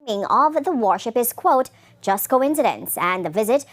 of the warship is, quote, just coincidence, and the visit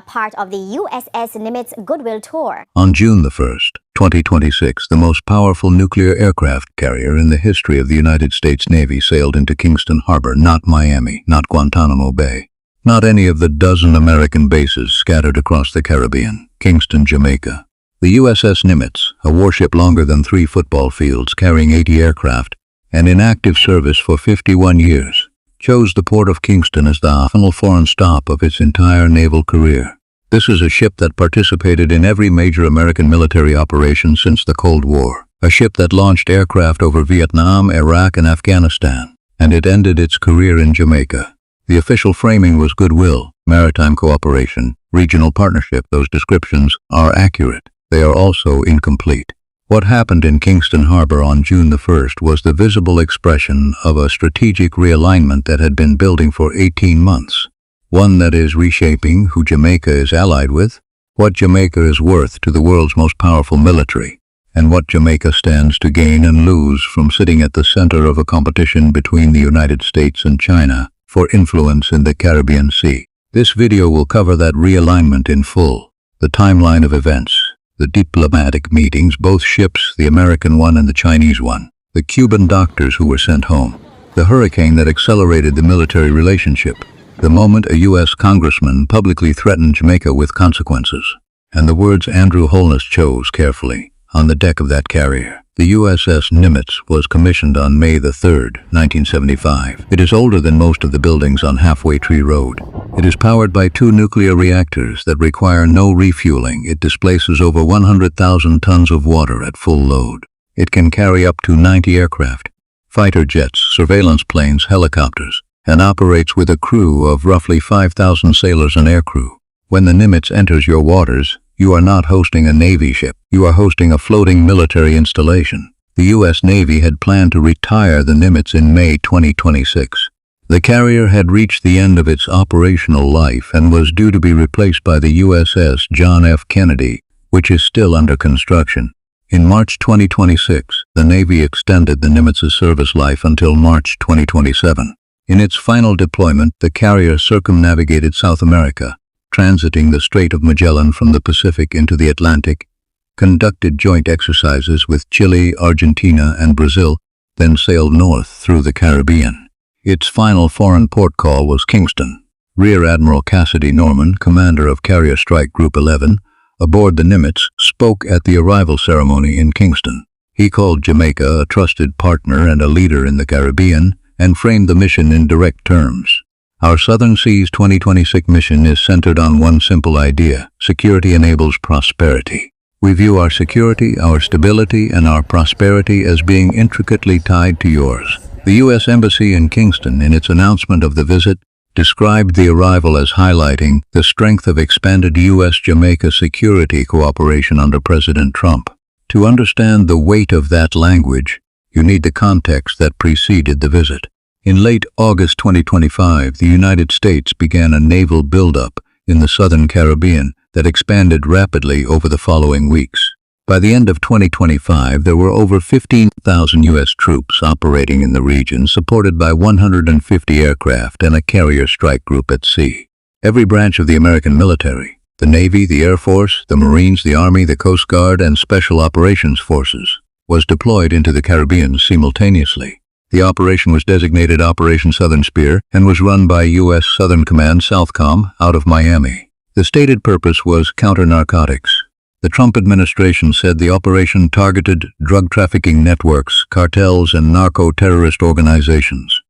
part of the USS Nimitz Goodwill tour. On June the 1st, 2026, the most powerful nuclear aircraft carrier in the history of the United States Navy sailed into Kingston Harbour, not Miami, not Guantanamo Bay, not any of the dozen American bases scattered across the Caribbean, Kingston, Jamaica. The USS Nimitz, a warship longer than 3 football fields carrying 80 aircraft and in active service for 51 years, chose the port of Kingston as the final foreign stop of its entire naval career. This is a ship that participated in every major American military operation since the Cold War, a ship that launched aircraft over Vietnam, Iraq, and Afghanistan, and it ended its career in Jamaica. The official framing was goodwill, maritime cooperation, regional partnership. Those descriptions are accurate. They are also incomplete. What happened in Kingston Harbour on June the 1st was the visible expression of a strategic realignment that had been building for 18 months. One that is reshaping who Jamaica is allied with, what Jamaica is worth to the world's most powerful military, and what Jamaica stands to gain and lose from sitting at the center of a competition between the United States and China for influence in the Caribbean Sea. This video will cover that realignment in full, the timeline of events, the diplomatic meetings, both ships, the American one and the Chinese one, the Cuban doctors who were sent home, the hurricane that accelerated the military relationship, the moment a U.S. congressman publicly threatened Jamaica with consequences, and the words Andrew Holness chose carefully on the deck of that carrier. The USS Nimitz was commissioned on May the 3rd, 1975. It is older than most of the buildings on Halfway Tree Road. It is powered by 2 nuclear reactors that require no refueling. It displaces over 100,000 tons of water at full load. It can carry up to 90 aircraft, fighter jets, surveillance planes, helicopters, and operates with a crew of roughly 5,000 sailors and aircrew. When the Nimitz enters your waters, you are not hosting a Navy ship. You are hosting a floating military installation. The U.S. Navy had planned to retire the Nimitz in May 2026. The carrier had reached the end of its operational life and was due to be replaced by the USS John F. Kennedy, which is still under construction. In March 2026, the Navy extended the Nimitz's service life until March 2027. In its final deployment, the carrier circumnavigated South America, transiting the Strait of Magellan from the Pacific into the Atlantic, conducted joint exercises with Chile, Argentina, and Brazil, then sailed north through the Caribbean. Its final foreign port call was Kingston. Rear Admiral Cassidy Norman, commander of Carrier Strike Group 11, aboard the Nimitz, spoke at the arrival ceremony in Kingston. He called Jamaica a trusted partner and a leader in the Caribbean, and framed the mission in direct terms. Our Southern Seas 2026 mission is centered on one simple idea: security enables prosperity. We view our security, our stability, and our prosperity as being intricately tied to yours. The U.S. Embassy in Kingston, in its announcement of the visit, described the arrival as highlighting the strength of expanded U.S.-Jamaica security cooperation under President Trump. To understand the weight of that language, you need the context that preceded the visit. In late August 2025, the United States began a naval buildup in the southern Caribbean that expanded rapidly over the following weeks. By the end of 2025, there were over 15,000 U.S. troops operating in the region, supported by 150 aircraft and a carrier strike group at sea. Every branch of the American military, the Navy, the Air Force, the Marines, the Army, the Coast Guard, and Special Operations Forces, was deployed into the Caribbean simultaneously. The operation was designated Operation Southern Spear and was run by U.S. Southern Command Southcom out of Miami. The stated purpose was counter-narcotics. The Trump administration said the operation targeted drug trafficking networks, cartels, and narco-terrorist organizations.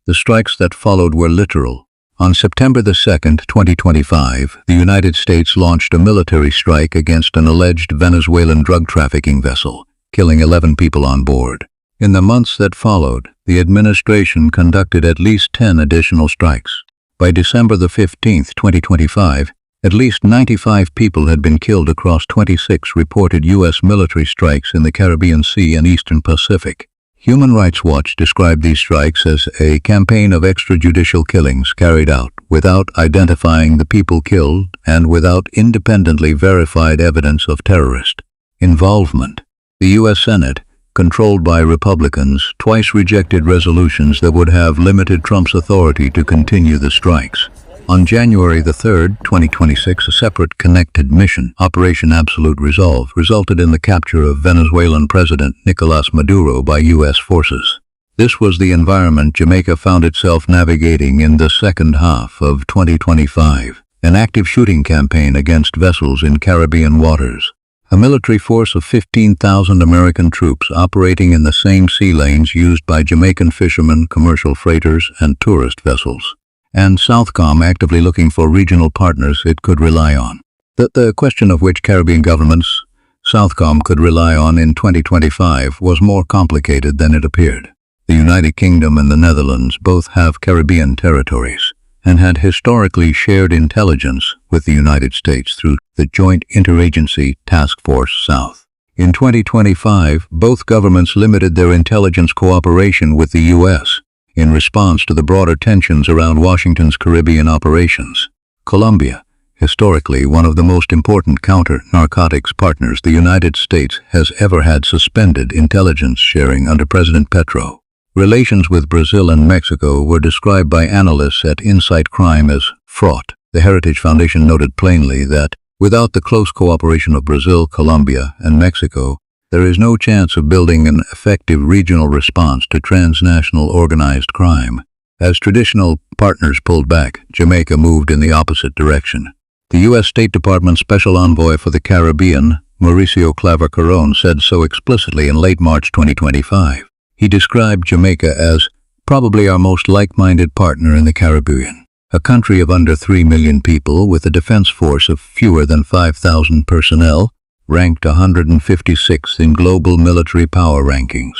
The strikes that followed were literal. On September the 2nd, 2025, the United States launched a military strike against an alleged Venezuelan drug trafficking vessel, killing 11 people on board. In the months that followed, the administration conducted at least 10 additional strikes. By December the 15th, 2025, at least 95 people had been killed across 26 reported U.S. military strikes in the Caribbean Sea and Eastern Pacific. Human Rights Watch described these strikes as a campaign of extrajudicial killings carried out without identifying the people killed and without independently verified evidence of terrorist involvement. The U.S. Senate, controlled by Republicans, twice rejected resolutions that would have limited Trump's authority to continue the strikes. On January the 3rd, 2026, a separate connected mission, Operation Absolute Resolve, resulted in the capture of Venezuelan President Nicolas Maduro by U.S. forces. This was the environment Jamaica found itself navigating in the second half of 2025, an active shooting campaign against vessels in Caribbean waters. A military force of 15,000 American troops operating in the same sea lanes used by Jamaican fishermen, commercial freighters, and tourist vessels. And Southcom actively looking for regional partners it could rely on. The question of which Caribbean governments Southcom could rely on in 2025 was more complicated than it appeared. The United Kingdom and the Netherlands both have Caribbean territories and had historically shared intelligence with the United States through the Joint Interagency Task Force South. In 2025, both governments limited their intelligence cooperation with the U.S. in response to the broader tensions around Washington's Caribbean operations. Colombia, historically one of the most important counter-narcotics partners the United States has ever had, suspended intelligence sharing under President Petro. Relations with Brazil and Mexico were described by analysts at Insight Crime as fraught. The Heritage Foundation noted plainly that, without the close cooperation of Brazil, Colombia, and Mexico, there is no chance of building an effective regional response to transnational organized crime. As traditional partners pulled back, Jamaica moved in the opposite direction. The U.S. State Department Special Envoy for the Caribbean, Mauricio Claver-Carrón, said so explicitly in late March 2025. He described Jamaica as probably our most like-minded partner in the Caribbean, a country of under 3 million people with a defense force of fewer than 5,000 personnel, ranked 156th in global military power rankings,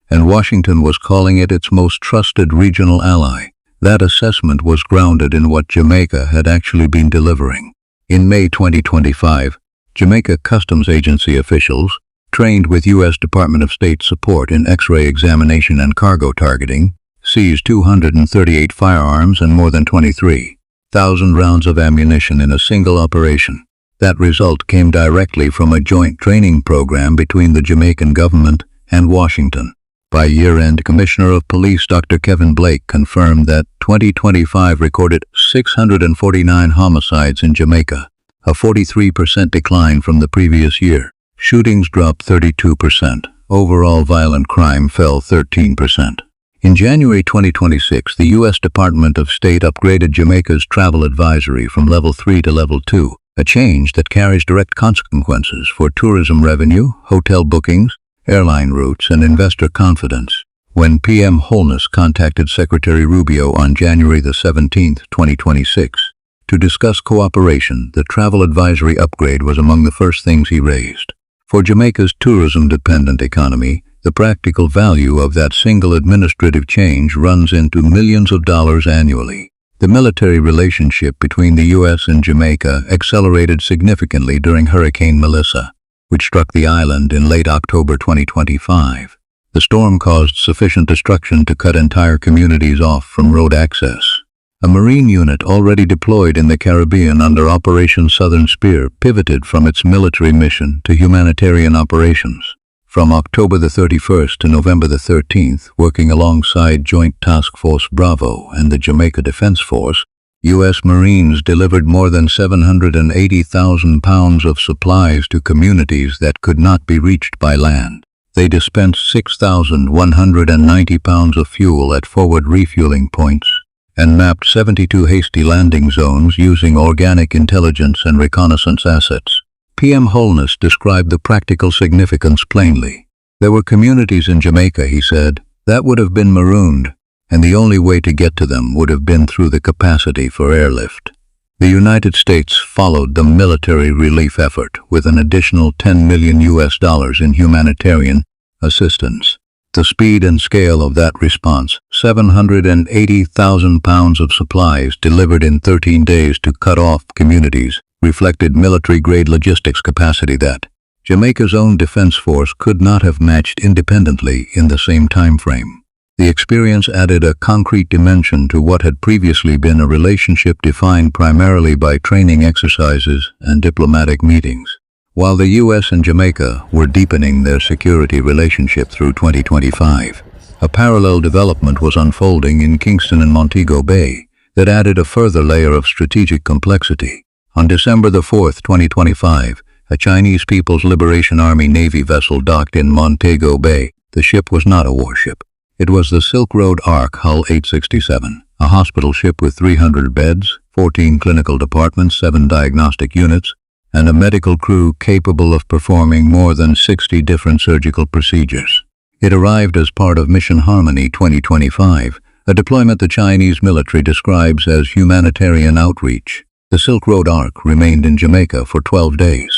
and Washington was calling it its most trusted regional ally. That assessment was grounded in what Jamaica had actually been delivering. In May 2025, Jamaica Customs Agency officials, trained with U.S. Department of State support in X-ray examination and cargo targeting, seized 238 firearms and more than 23,000 rounds of ammunition in a single operation. That result came directly from a joint training program between the Jamaican government and Washington. By year-end, Commissioner of Police Dr. Kevin Blake confirmed that 2025 recorded 649 homicides in Jamaica, a 43% decline from the previous year. Shootings dropped 32%. Overall violent crime fell 13%. In January 2026, the U.S. Department of State upgraded Jamaica's travel advisory from Level 3 to Level 2. A change that carries direct consequences for tourism revenue, hotel bookings, airline routes, and investor confidence. When PM Holness contacted Secretary Rubio on January the 17th, 2026, to discuss cooperation, the travel advisory upgrade was among the first things he raised. For Jamaica's tourism-dependent economy, the practical value of that single administrative change runs into millions of dollars annually. The military relationship between the U.S. and Jamaica accelerated significantly during Hurricane Melissa, which struck the island in late October 2025. The storm caused sufficient destruction to cut entire communities off from road access. A Marine unit already deployed in the Caribbean under Operation Southern Spear pivoted from its military mission to humanitarian operations. From October the 31st to November the 13th, working alongside Joint Task Force Bravo and the Jamaica Defense Force, U.S. Marines delivered more than 780,000 pounds of supplies to communities that could not be reached by land. They dispensed 6,190 pounds of fuel at forward refueling points and mapped 72 hasty landing zones using organic intelligence and reconnaissance assets. PM Holness described the practical significance plainly. There were communities in Jamaica, he said, that would have been marooned, and the only way to get to them would have been through the capacity for airlift. The United States followed the military relief effort with an additional $10 million in humanitarian assistance. The speed and scale of that response, 780,000 pounds of supplies delivered in 13 days to cut off communities, reflected military-grade logistics capacity that Jamaica's own defense force could not have matched independently in the same time frame. The experience added a concrete dimension to what had previously been a relationship defined primarily by training exercises and diplomatic meetings. While the U.S. and Jamaica were deepening their security relationship through 2025, a parallel development was unfolding in Kingston and Montego Bay that added a further layer of strategic complexity. On December 4, 2025, a Chinese People's Liberation Army Navy vessel docked in Montego Bay. The ship was not a warship. It was the Silk Road Ark Hull 867, a hospital ship with 300 beds, 14 clinical departments, 7 diagnostic units, and a medical crew capable of performing more than 60 different surgical procedures. It arrived as part of Mission Harmony 2025, a deployment the Chinese military describes as humanitarian outreach. The Silk Road Ark remained in Jamaica for 12 days.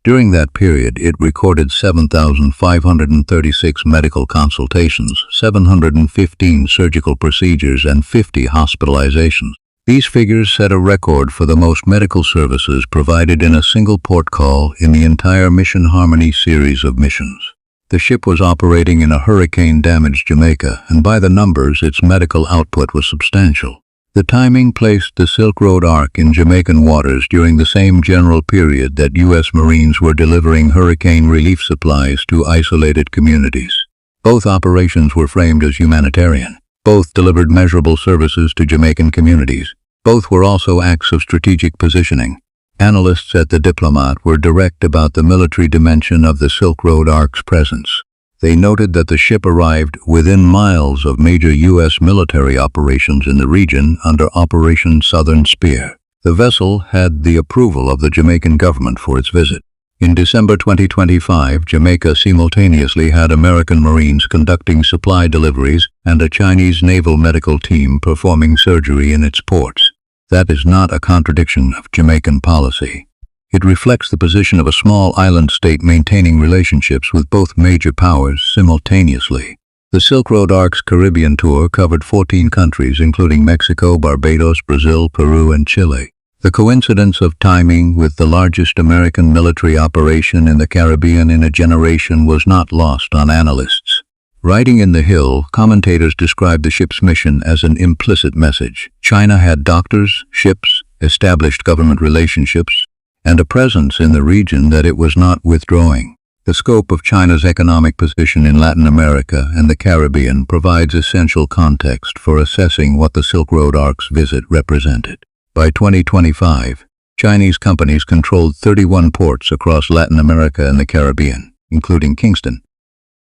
During that period, it recorded 7,536 medical consultations, 715 surgical procedures, and 50 hospitalizations. These figures set a record for the most medical services provided in a single port call in the entire Mission Harmony series of missions. The ship was operating in a hurricane-damaged Jamaica, and by the numbers, its medical output was substantial. The timing placed the Silk Road Ark in Jamaican waters during the same general period that U.S. Marines were delivering hurricane relief supplies to isolated communities. Both operations were framed as humanitarian. Both delivered measurable services to Jamaican communities. Both were also acts of strategic positioning. Analysts at The Diplomat were direct about the military dimension of the Silk Road Ark's presence. They noted that the ship arrived within miles of major U.S. military operations in the region under Operation Southern Spear. The vessel had the approval of the Jamaican government for its visit. In December 2025, Jamaica simultaneously had American Marines conducting supply deliveries and a Chinese naval medical team performing surgery in its ports. That is not a contradiction of Jamaican policy. It reflects the position of a small island state maintaining relationships with both major powers simultaneously. The Silk Road Ark's Caribbean tour covered 14 countries, including Mexico, Barbados, Brazil, Peru, and Chile. The coincidence of timing with the largest American military operation in the Caribbean in a generation was not lost on analysts. Writing in The Hill, commentators described the ship's mission as an implicit message. China had doctors, ships, established government relationships, and a presence in the region that it was not withdrawing. The scope of China's economic position in Latin America and the Caribbean provides essential context for assessing what the Silk Road Ark's visit represented. By 2025, Chinese companies controlled 31 ports across Latin America and the Caribbean, including Kingston,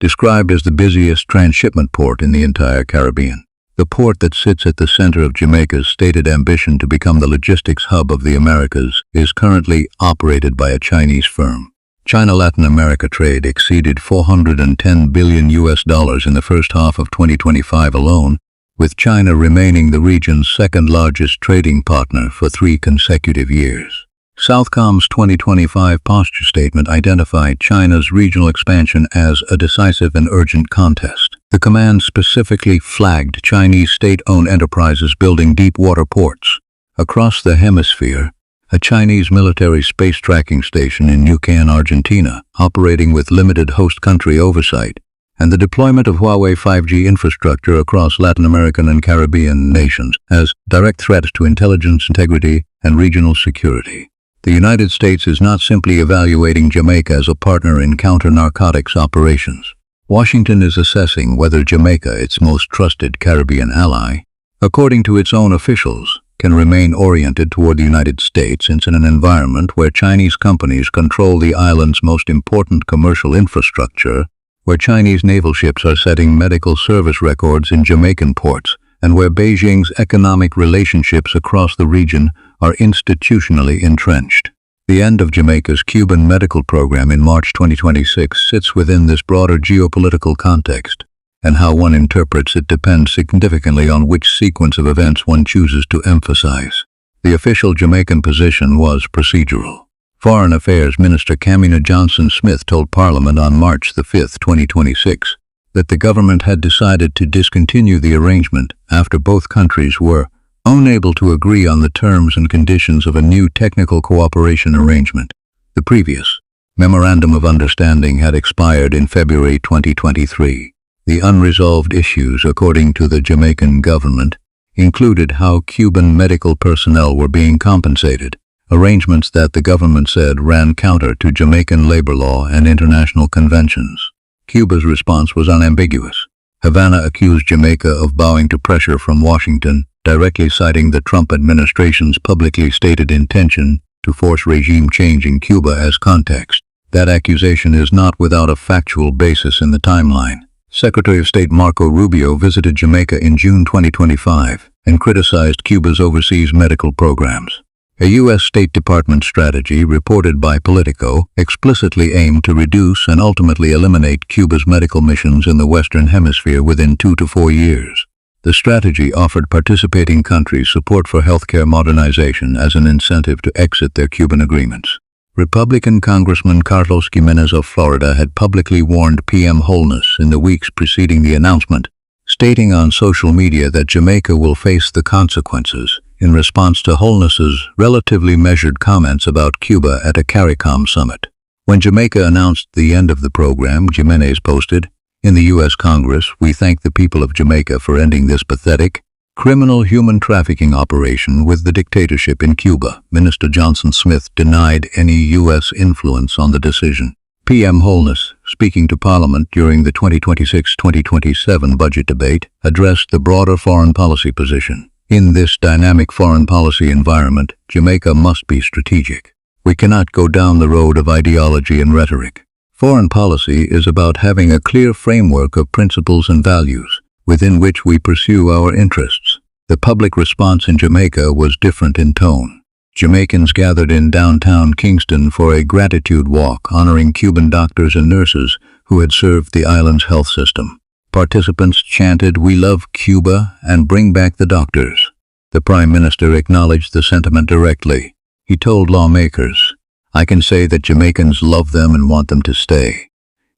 described as the busiest transshipment port in the entire Caribbean. The port that sits at the center of Jamaica's stated ambition to become the logistics hub of the Americas is currently operated by a Chinese firm. China-Latin America trade exceeded $410 billion in the first half of 2025 alone, with China remaining the region's second-largest trading partner for 3 consecutive years. Southcom's 2025 posture statement identified China's regional expansion as a decisive and urgent contest. The command specifically flagged Chinese state-owned enterprises building deep-water ports. Across the hemisphere, a Chinese military space tracking station in Neuquén, Argentina, operating with limited host country oversight, and the deployment of Huawei 5G infrastructure across Latin American and Caribbean nations as direct threats to intelligence integrity and regional security. The United States is not simply evaluating Jamaica as a partner in counter-narcotics operations. Washington is assessing whether Jamaica, its most trusted Caribbean ally, according to its own officials, can remain oriented toward the United States in an environment where Chinese companies control the island's most important commercial infrastructure, where Chinese naval ships are setting medical service records in Jamaican ports, and where Beijing's economic relationships across the region are institutionally entrenched. The end of Jamaica's Cuban medical program in March 2026 sits within this broader geopolitical context, and how one interprets it depends significantly on which sequence of events one chooses to emphasize. The official Jamaican position was procedural. Foreign Affairs Minister Kamina Johnson-Smith told Parliament on March 5, 2026, that the government had decided to discontinue the arrangement after both countries were unable to agree on the terms and conditions of a new technical cooperation arrangement. The previous Memorandum of Understanding had expired in February 2023. The unresolved issues, according to the Jamaican government, included how Cuban medical personnel were being compensated, arrangements that the government said ran counter to Jamaican labor law and international conventions. Cuba's response was unambiguous. Havana accused Jamaica of bowing to pressure from Washington, directly citing the Trump administration's publicly stated intention to force regime change in Cuba as context. That accusation is not without a factual basis in the timeline. Secretary of State Marco Rubio visited Jamaica in June 2025 and criticized Cuba's overseas medical programs. A U.S. State Department strategy reported by Politico explicitly aimed to reduce and ultimately eliminate Cuba's medical missions in the Western Hemisphere within 2 to 4 years. The strategy offered participating countries support for healthcare modernization as an incentive to exit their Cuban agreements. Republican Congressman Carlos Gimenez of Florida had publicly warned PM Holness in the weeks preceding the announcement, stating on social media that Jamaica will face the consequences in response to Holness's relatively measured comments about Cuba at a CARICOM summit. When Jamaica announced the end of the program, Gimenez posted, "In the U.S. Congress, we thank the people of Jamaica for ending this pathetic, criminal human trafficking operation with the dictatorship in Cuba." Minister Johnson Smith denied any U.S. influence on the decision. PM Holness, speaking to Parliament during the 2026-2027 budget debate, addressed the broader foreign policy position. In this dynamic foreign policy environment, Jamaica must be strategic. We cannot go down the road of ideology and rhetoric. Foreign policy is about having a clear framework of principles and values within which we pursue our interests. The public response in Jamaica was different in tone. Jamaicans gathered in downtown Kingston for a gratitude walk honoring Cuban doctors and nurses who had served the island's health system. Participants chanted, "We love Cuba and bring back the doctors." The Prime Minister acknowledged the sentiment directly. He told lawmakers, "I can say that Jamaicans love them and want them to stay."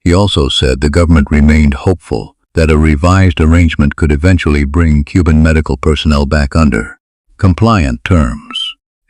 He also said the government remained hopeful that a revised arrangement could eventually bring Cuban medical personnel back under compliant terms.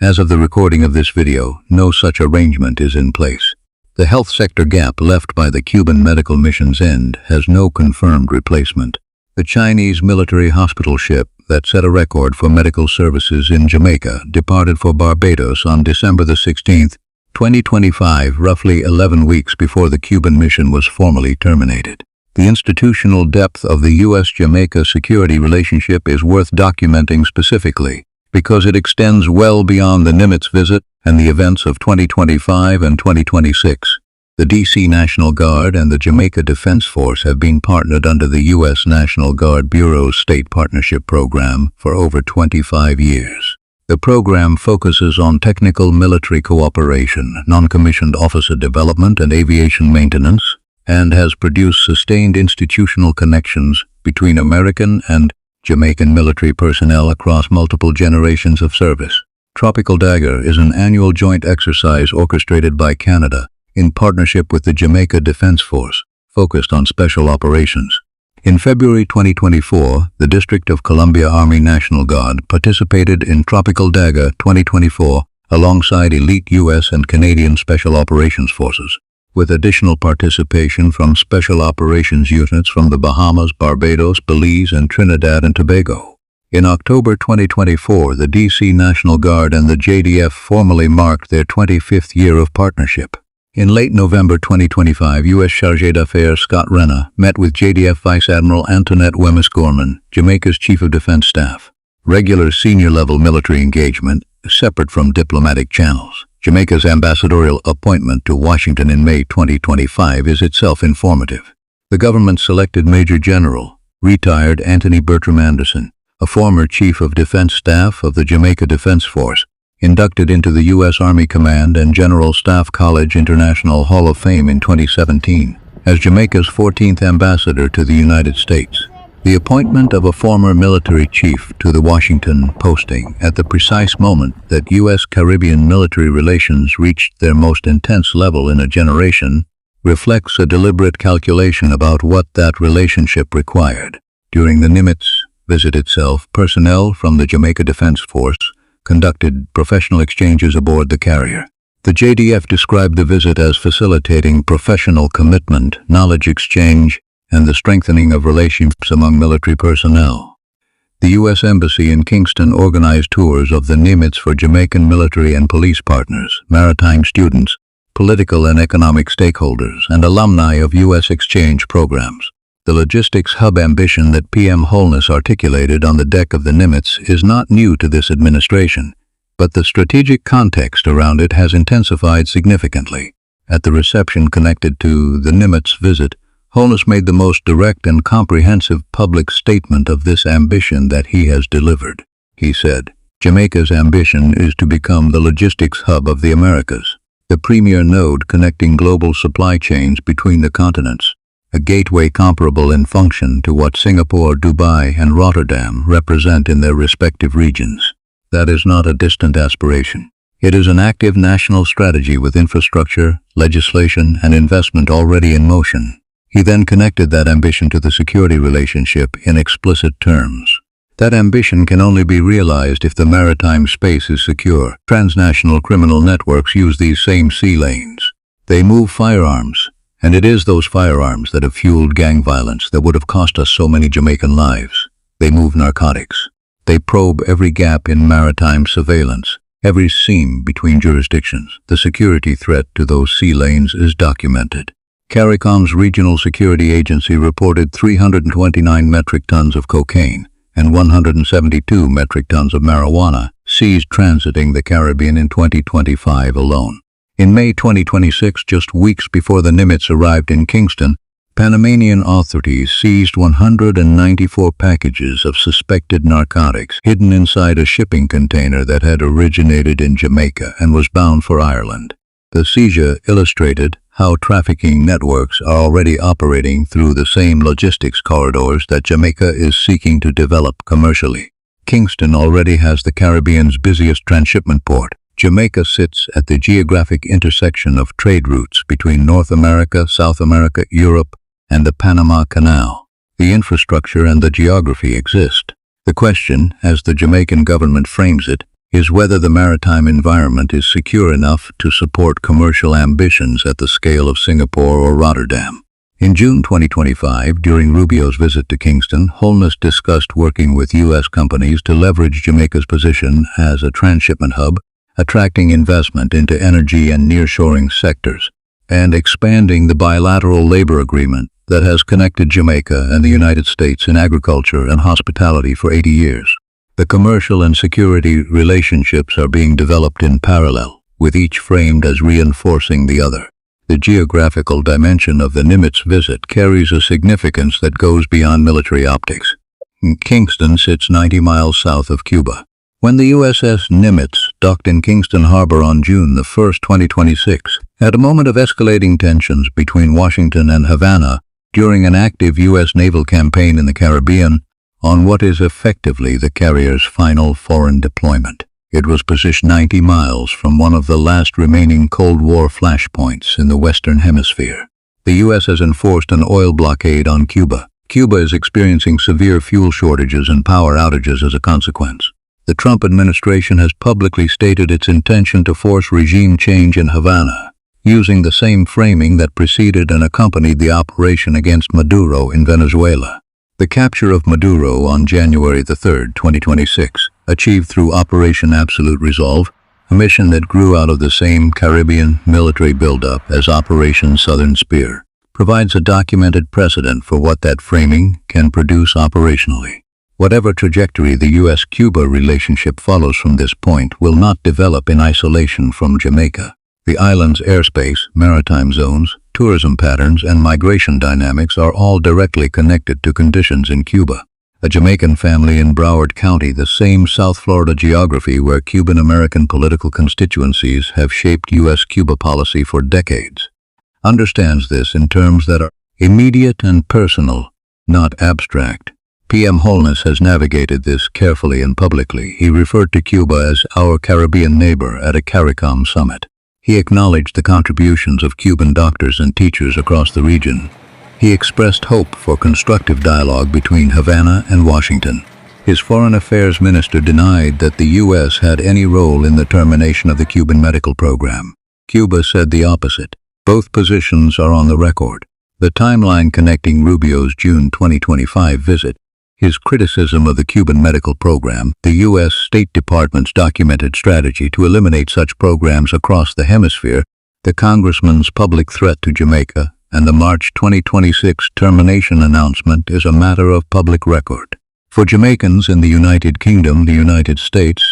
As of the recording of this video, no such arrangement is in place. The health sector gap left by the Cuban medical mission's end has no confirmed replacement. The Chinese military hospital ship that set a record for medical services in Jamaica departed for Barbados on December the 16th, 2025, roughly 11 weeks before the Cuban mission was formally terminated. The institutional depth of the U.S.-Jamaica security relationship is worth documenting specifically, because it extends well beyond the Nimitz visit and the events of 2025 and 2026. The D.C. National Guard and the Jamaica Defense Force have been partnered under the U.S. National Guard Bureau's State Partnership Program for over 25 years. The program focuses on technical military cooperation, non-commissioned officer development, and aviation maintenance, and has produced sustained institutional connections between American and Jamaican military personnel across multiple generations of service. Tropical Dagger is an annual joint exercise orchestrated by Canada in partnership with the Jamaica Defense Force, focused on special operations. In February 2024, the District of Columbia Army National Guard participated in Tropical Dagger 2024 alongside elite U.S. and Canadian Special Operations Forces, with additional participation from Special Operations units from the Bahamas, Barbados, Belize, and Trinidad and Tobago. In October 2024, the D.C. National Guard and the JDF formally marked their 25th year of partnership. In late November 2025, U.S. Chargé d'Affaires Scott Renna met with JDF Vice Admiral Antoinette Wemyss-Gorman, Jamaica's Chief of Defense Staff. Regular senior-level military engagement, separate from diplomatic channels. Jamaica's ambassadorial appointment to Washington in May 2025 is itself informative. The government selected Major General, retired Anthony Bertram Anderson, a former Chief of Defense Staff of the Jamaica Defense Force, inducted into the U.S. Army Command and General Staff College International Hall of Fame in 2017, as Jamaica's 14th ambassador to the United States. The appointment of a former military chief to the Washington posting at the precise moment that U.S.-Caribbean military relations reached their most intense level in a generation reflects a deliberate calculation about what that relationship required. During the Nimitz visit itself, personnel from the Jamaica Defense Force conducted professional exchanges aboard the carrier. The JDF described the visit as facilitating professional commitment, knowledge exchange, and the strengthening of relationships among military personnel. The U.S. Embassy in Kingston organized tours of the Nimitz for Jamaican military and police partners, maritime students, political and economic stakeholders, and alumni of U.S. exchange programs. The logistics hub ambition that PM Holness articulated on the deck of the Nimitz is not new to this administration, but the strategic context around it has intensified significantly. At the reception connected to the Nimitz visit, Holness made the most direct and comprehensive public statement of this ambition that he has delivered. He said, "Jamaica's ambition is to become the logistics hub of the Americas, the premier node connecting global supply chains between the continents, a gateway comparable in function to what Singapore, Dubai, and Rotterdam represent in their respective regions." That is not a distant aspiration. It is an active national strategy with infrastructure, legislation, and investment already in motion. He then connected that ambition to the security relationship in explicit terms. That ambition can only be realized if the maritime space is secure. Transnational criminal networks use these same sea lanes. They move firearms, and it is those firearms that have fueled gang violence that would have cost us so many Jamaican lives. They move narcotics. They probe every gap in maritime surveillance, every seam between jurisdictions. The security threat to those sea lanes is documented. CARICOM's Regional Security Agency reported 329 metric tons of cocaine and 172 metric tons of marijuana seized transiting the Caribbean in 2025 alone. In May 2026, just weeks before the Nimitz arrived in Kingston, Panamanian authorities seized 194 packages of suspected narcotics hidden inside a shipping container that had originated in Jamaica and was bound for Ireland. The seizure illustrated how trafficking networks are already operating through the same logistics corridors that Jamaica is seeking to develop commercially. Kingston already has the Caribbean's busiest transshipment port. Jamaica sits at the geographic intersection of trade routes between North America, South America, Europe, and the Panama Canal. The infrastructure and the geography exist. The question, as the Jamaican government frames it, is whether the maritime environment is secure enough to support commercial ambitions at the scale of Singapore or Rotterdam. In June 2025, during Rubio's visit to Kingston, Holness discussed working with U.S. companies to leverage Jamaica's position as a transshipment hub, attracting investment into energy and nearshoring sectors, and expanding the bilateral labor agreement that has connected Jamaica and the United States in agriculture and hospitality for 80 years. The commercial and security relationships are being developed in parallel, with each framed as reinforcing the other. The geographical dimension of the Nimitz visit carries a significance that goes beyond military optics. Kingston sits 90 miles south of Cuba. When the USS Nimitz docked in Kingston Harbour on June 1, 2026, at a moment of escalating tensions between Washington and Havana during an active U.S. naval campaign in the Caribbean, on what is effectively the carrier's final foreign deployment. It was positioned 90 miles from one of the last remaining Cold War flashpoints in the Western Hemisphere. The U.S. has enforced an oil blockade on Cuba. Cuba is experiencing severe fuel shortages and power outages as a consequence. The Trump administration has publicly stated its intention to force regime change in Havana, using the same framing that preceded and accompanied the operation against Maduro in Venezuela. The capture of Maduro on January 3, 2026, achieved through Operation Absolute Resolve, a mission that grew out of the same Caribbean military buildup as Operation Southern Spear, provides a documented precedent for what that framing can produce operationally. Whatever trajectory the U.S.-Cuba relationship follows from this point will not develop in isolation from Jamaica. The island's airspace, maritime zones, tourism patterns, and migration dynamics are all directly connected to conditions in Cuba. A Jamaican family in Broward County, the same South Florida geography where Cuban-American political constituencies have shaped U.S.-Cuba policy for decades, understands this in terms that are immediate and personal, not abstract. PM Holness has navigated this carefully and publicly. He referred to Cuba as our Caribbean neighbor at a CARICOM summit. He acknowledged the contributions of Cuban doctors and teachers across the region. He expressed hope for constructive dialogue between Havana and Washington. His foreign affairs minister denied that the U.S. had any role in the termination of the Cuban medical program. Cuba said the opposite. Both positions are on the record. The timeline connecting Rubio's June 2025 visit, his criticism of the Cuban medical program, the U.S. State Department's documented strategy to eliminate such programs across the hemisphere, the congressman's public threat to Jamaica, and the March 2026 termination announcement is a matter of public record. For Jamaicans in the United Kingdom, the United States,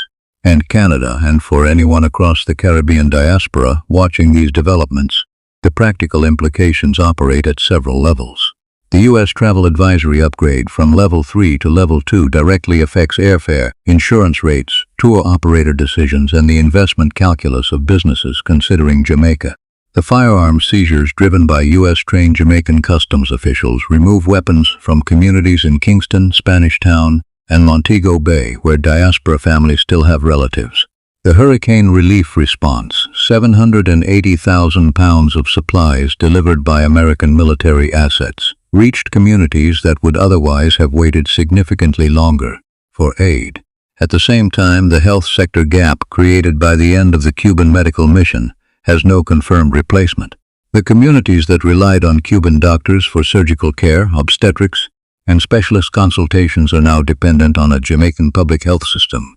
and Canada, and for anyone across the Caribbean diaspora watching these developments, the practical implications operate at several levels. The U.S. travel advisory upgrade from Level 3 to Level 2 directly affects airfare, insurance rates, tour operator decisions, and the investment calculus of businesses considering Jamaica. The firearms seizures driven by U.S.-trained Jamaican customs officials remove weapons from communities in Kingston, Spanish Town, and Montego Bay, where diaspora families still have relatives. The hurricane relief response, 780,000 pounds of supplies delivered by American military assets, reached communities that would otherwise have waited significantly longer for aid. At the same time, the health sector gap created by the end of the Cuban medical mission has no confirmed replacement. The communities that relied on Cuban doctors for surgical care, obstetrics, and specialist consultations are now dependent on a Jamaican public health system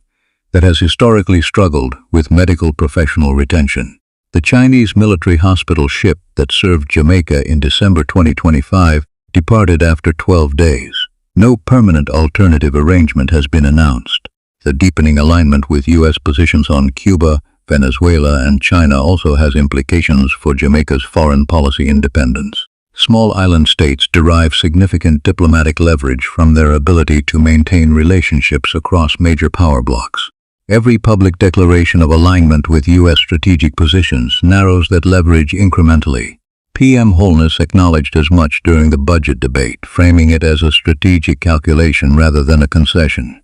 that has historically struggled with medical professional retention. The Chinese military hospital ship that served Jamaica in December 2025 departed after 12 days. No permanent alternative arrangement has been announced. The deepening alignment with U.S. positions on Cuba, Venezuela, and China also has implications for Jamaica's foreign policy independence. Small island states derive significant diplomatic leverage from their ability to maintain relationships across major power blocs. Every public declaration of alignment with U.S. strategic positions narrows that leverage incrementally. PM Holness acknowledged as much during the budget debate, framing it as a strategic calculation rather than a concession.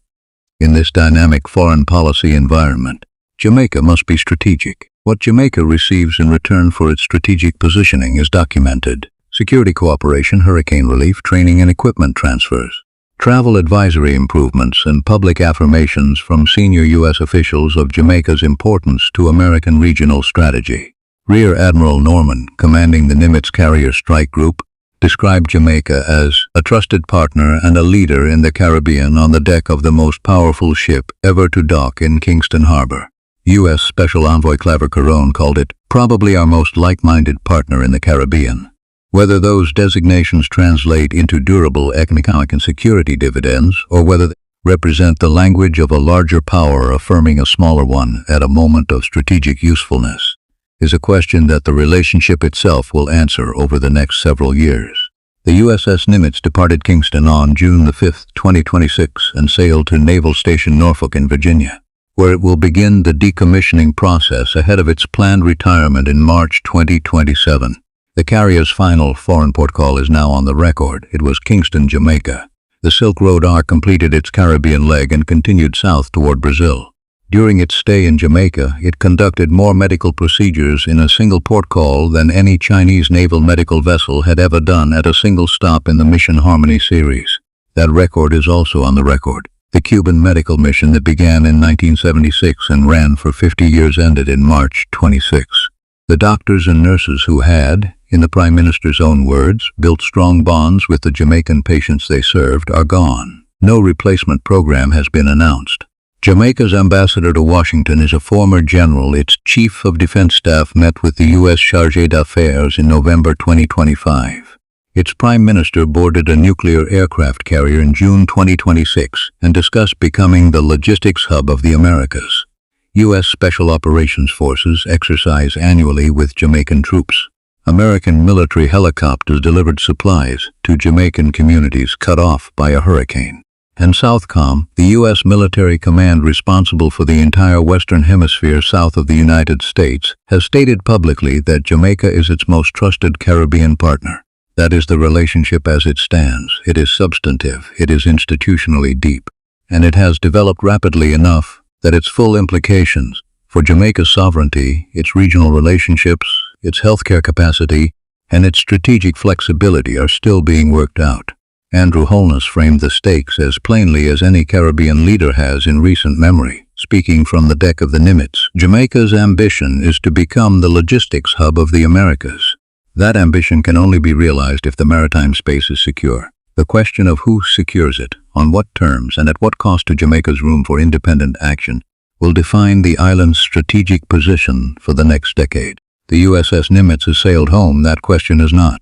In this dynamic foreign policy environment, Jamaica must be strategic. What Jamaica receives in return for its strategic positioning is documented. Security cooperation, hurricane relief, training and equipment transfers, travel advisory improvements, and public affirmations from senior U.S. officials of Jamaica's importance to American regional strategy. Rear Admiral Norman, commanding the Nimitz Carrier Strike Group, described Jamaica as a trusted partner and a leader in the Caribbean on the deck of the most powerful ship ever to dock in Kingston Harbour. U.S. Special Envoy Claver Carone called it probably our most like-minded partner in the Caribbean. Whether those designations translate into durable economic and security dividends, or whether they represent the language of a larger power affirming a smaller one at a moment of strategic usefulness, is a question that the relationship itself will answer over the next several years. The USS Nimitz departed Kingston on June 5, 2026 and sailed to Naval Station Norfolk in Virginia, where it will begin the decommissioning process ahead of its planned retirement in March 2027. The carrier's final foreign port call is now on the record. It was Kingston, Jamaica. The Silk Road Ark completed its Caribbean leg and continued south toward Brazil. During its stay in Jamaica, it conducted more medical procedures in a single port call than any Chinese naval medical vessel had ever done at a single stop in the Mission Harmony series. That record is also on the record. The Cuban medical mission that began in 1976 and ran for 50 years ended in March 26. The doctors and nurses who had, in the Prime Minister's own words, built strong bonds with the Jamaican patients they served are gone. No replacement program has been announced. Jamaica's ambassador to Washington is a former general. Its chief of defense staff met with the U.S. Chargé d'Affaires in November 2025. Its prime minister boarded a nuclear aircraft carrier in June 2026 and discussed becoming the logistics hub of the Americas. U.S. Special Operations Forces exercise annually with Jamaican troops. American military helicopters delivered supplies to Jamaican communities cut off by a hurricane. And SOUTHCOM, the U.S. military command responsible for the entire Western Hemisphere south of the United States, has stated publicly that Jamaica is its most trusted Caribbean partner. That is the relationship as it stands. It is substantive, it is institutionally deep, and it has developed rapidly enough that its full implications for Jamaica's sovereignty, its regional relationships, its healthcare capacity, and its strategic flexibility are still being worked out. Andrew Holness framed the stakes as plainly as any Caribbean leader has in recent memory. Speaking from the deck of the Nimitz, Jamaica's ambition is to become the logistics hub of the Americas. That ambition can only be realized if the maritime space is secure. The question of who secures it, on what terms, and at what cost to Jamaica's room for independent action will define the island's strategic position for the next decade. The USS Nimitz has sailed home, that question is not.